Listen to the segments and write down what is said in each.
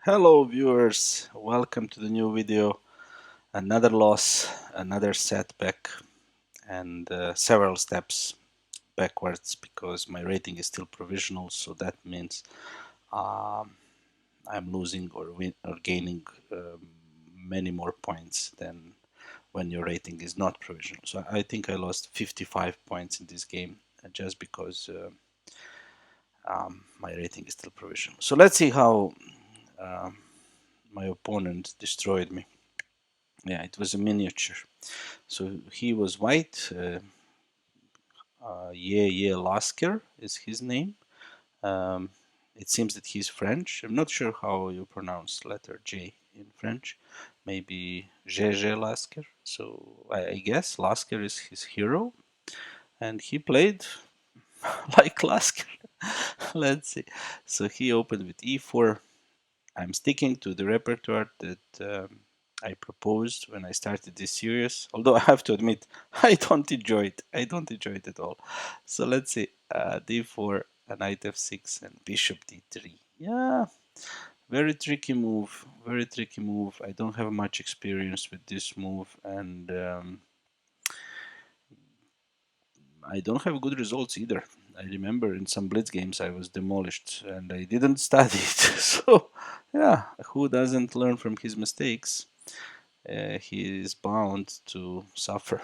Hello viewers, welcome to the new video. Another loss, another setback, and several steps backwards because my rating is still provisional, so that means um, I'm losing or gaining many more points than when your rating is not provisional. So I think I lost 55 points in this game just because my rating is still provisional. So let's see how my opponent destroyed me. Yeah, it was a miniature. So he was white. Lasker is his name. Um, it seems that he's French. I'm not sure how you pronounce letter J in French. Maybe Lasker. So I guess Lasker is his hero, and he played like Lasker. Let's see. So he opened with e4. I'm sticking to the repertoire that I proposed when I started this series. Although I have to admit, I don't enjoy it. I don't enjoy it at all. So let's see. D4, knight f6, and bishop d3. Yeah, very tricky move. Very tricky move. I don't have much experience with this move, and I don't have good results either. I remember in some blitz games I was demolished and I didn't study it. So, yeah, who doesn't learn from his mistakes? He is bound to suffer.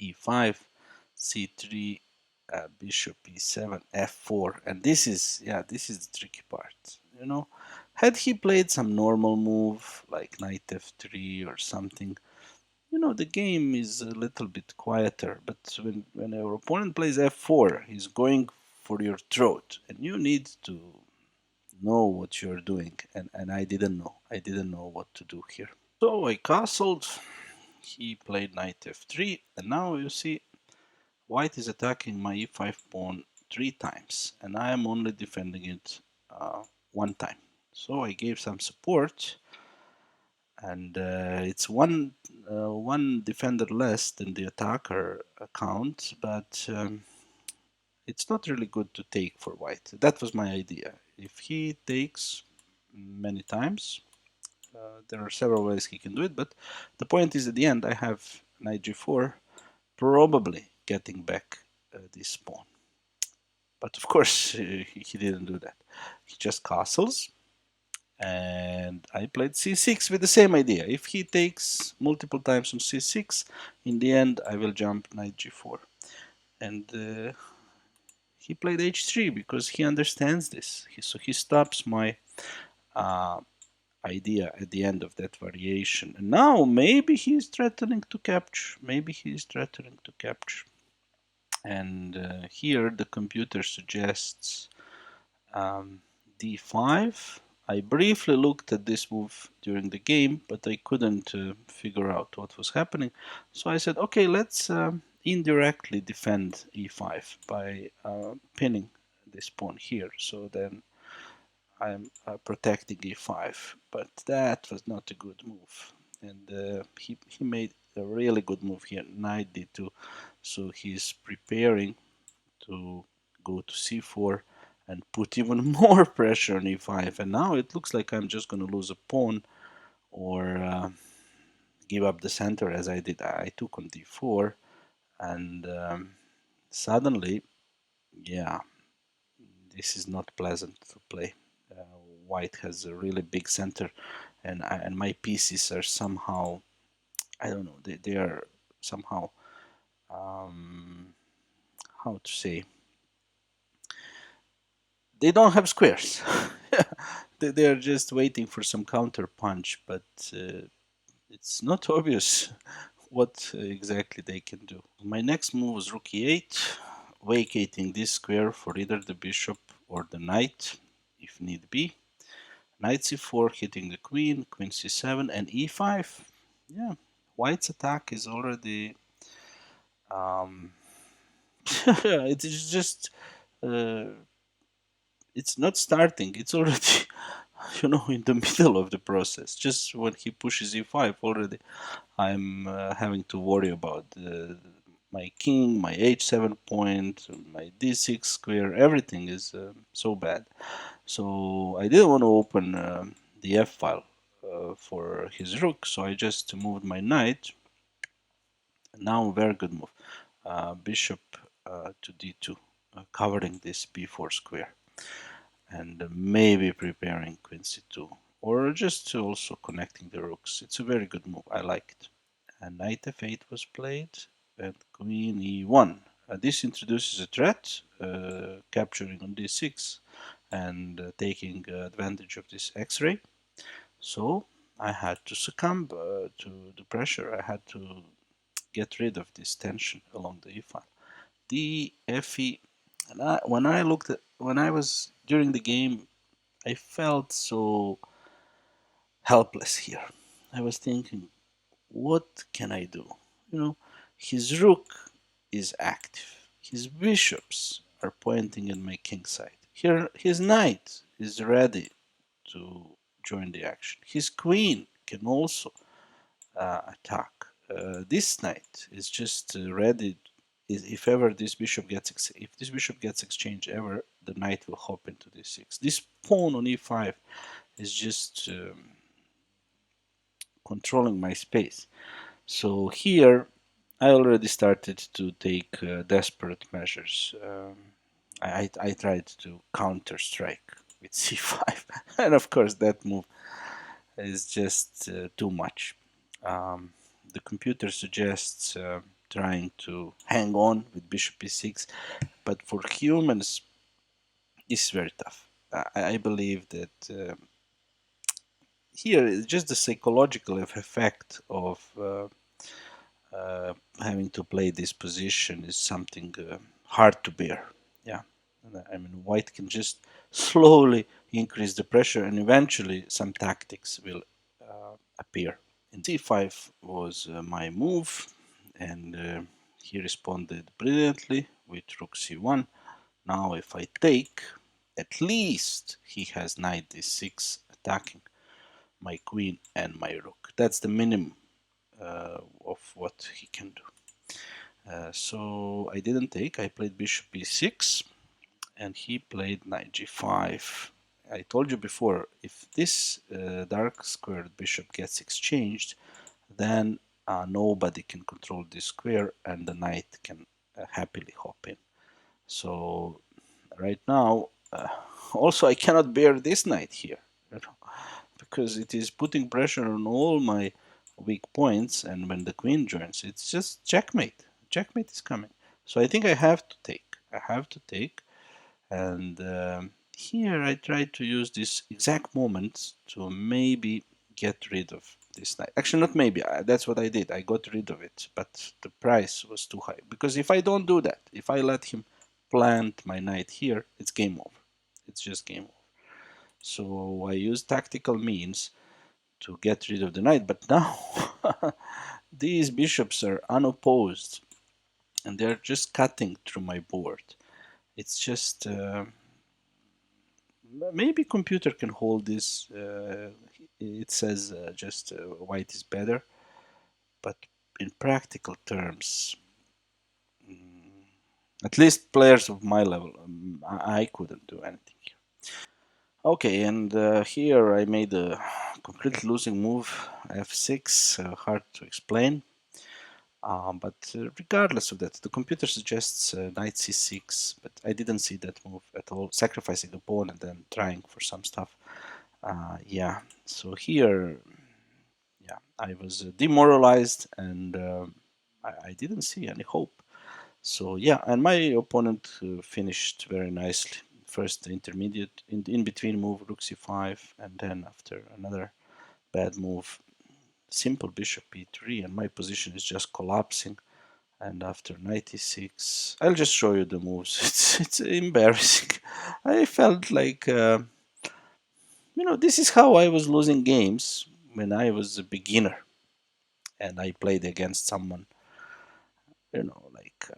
E5, C3, bishop E7, F4, and this is the tricky part. Had he played some normal move like knight F3 or something, the game is a little bit quieter, but when our opponent plays f4, he's going for your throat, and you need to know what you're doing, and I didn't know. I didn't know what to do here. So I castled, he played knight f3, and now you see white is attacking my e5 pawn 3 times, and I am only defending it 1 time. So I gave some support, and it's one defender less than the attacker count, but it's not really good to take for white. That was my idea. If he takes many times, there are several ways he can do it, but the point is at the end I have knight g4, probably getting back this pawn. But of course he didn't do that. He just castles, and I played c6 with the same idea. If he takes multiple times on c6, in the end I will jump knight g4. And he played h3 because he understands this. So he stops my uh, idea at the end of that variation. And now maybe he's threatening to capture. Maybe he's threatening to capture. And here the computer suggests d5. I briefly looked at this move during the game, but I couldn't figure out what was happening. So I said, okay, let's indirectly defend e5 by pinning this pawn here. So then I'm protecting e5, but that was not a good move. And he made a really good move here, knight d2. So he's preparing to go to c4 and put even more pressure on e5. And now it looks like I'm just going to lose a pawn or give up the center as I did. I took on d4, and suddenly, yeah, this is not pleasant to play. White has a really big center, and my pieces are somehow, I don't know, they are somehow, how to say, they don't have squares. They are just waiting for some counter punch, but it's not obvious what exactly they can do. My next move was rook e8, vacating this square for either the bishop or the knight, if need be. Knight c4, hitting the queen, queen c7, and e5. Yeah, white's attack is already... it is just... it's not starting, it's already in the middle of the process. Just when he pushes e5 already I'm having to worry about my king, my h7 point, my d6 square. Everything is so bad. So I didn't want to open the F file for his rook, so I just moved my knight. Now, very good move. Bishop to d2, covering this b4 square, and maybe preparing queen c2, or just also connecting the rooks. It's a very good move. I like it. And knight f8 was played, and queen e1. This introduces a threat, capturing on d6 and taking advantage of this x-ray. So I had to succumb to the pressure. I had to get rid of this tension along the e file. D, fe, and when I was during the game, I felt so helpless here. I was thinking, what can I do? You know, his rook is active. His bishops are pointing in my king side. Here, his knight is ready to join the action. His queen can also attack. This knight is just ready. If ever this bishop gets if this bishop gets exchanged ever, the knight will hop into d6. This pawn on e5 is just controlling my space. So here I already started to take desperate measures. I tried to counter strike with c5, and of course that move is just too much. Um, the computer suggests trying to hang on with bishop e6, but for humans, this is very tough. I believe that here is just the psychological effect of having to play this position is something hard to bear. Yeah, I mean, white can just slowly increase the pressure, and eventually some tactics will appear. And c5 was my move, and he responded brilliantly with rook c1. Now, if I take, at least he has knight d6 attacking my queen and my rook. That's the minimum of what he can do. So I didn't take, I played bishop e6, and he played knight g5. I told you before, if this dark squared bishop gets exchanged, then nobody can control this square and the knight can happily hop in. So right now, also I cannot bear this knight here, you know, because it is putting pressure on all my weak points, and when the queen joins, it's just checkmate. Checkmate is coming. So I think I have to take. I have to take, and here I try to use this exact moment to maybe get rid of this knight. Actually, not maybe. That's what I did. I got rid of it, but the price was too high. Because if I don't do that, if I let him plant my knight here, it's game over. It's just game over. So I use tactical means to get rid of the knight. But now these bishops are unopposed, and they're just cutting through my board. It's just maybe computer can hold this. It says just white is better, but in practical terms, at least players of my level, I couldn't do anything here. Okay, and here I made a complete losing move, f6, hard to explain. But regardless of that, the computer suggests knight c6, but I didn't see that move at all, sacrificing a pawn and then trying for some stuff. Yeah, so here, yeah, I was demoralized, and I didn't see any hope. So yeah, and my opponent finished very nicely. First intermediate, in between move, rook c5, and then after another bad move, simple bishop e3, and my position is just collapsing. And after knight e6, I'll just show you the moves. It's embarrassing. I felt like this is how I was losing games when I was a beginner and I played against someone, like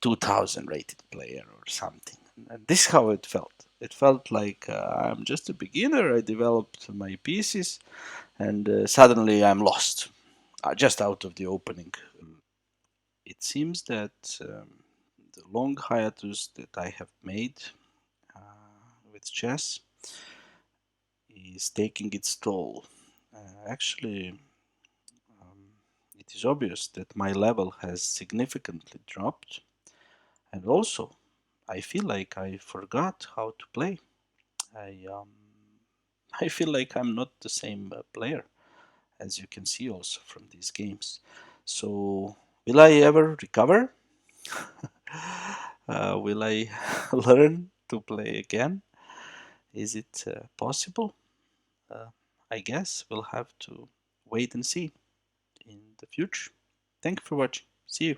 2000 rated player or something. And this is how it felt. It felt like I'm just a beginner. I developed my pieces, and suddenly I'm lost, just out of the opening. It seems that the long hiatus that I have made with chess is taking its toll. Actually, um, it is obvious that my level has significantly dropped, and also I feel like I forgot how to play. I I feel like I'm not the same player, as you can see also from these games. So, will I ever recover? Will I learn to play again? Is it possible? Uh, I guess we'll have to wait and see in the future. Thank you for watching. See you.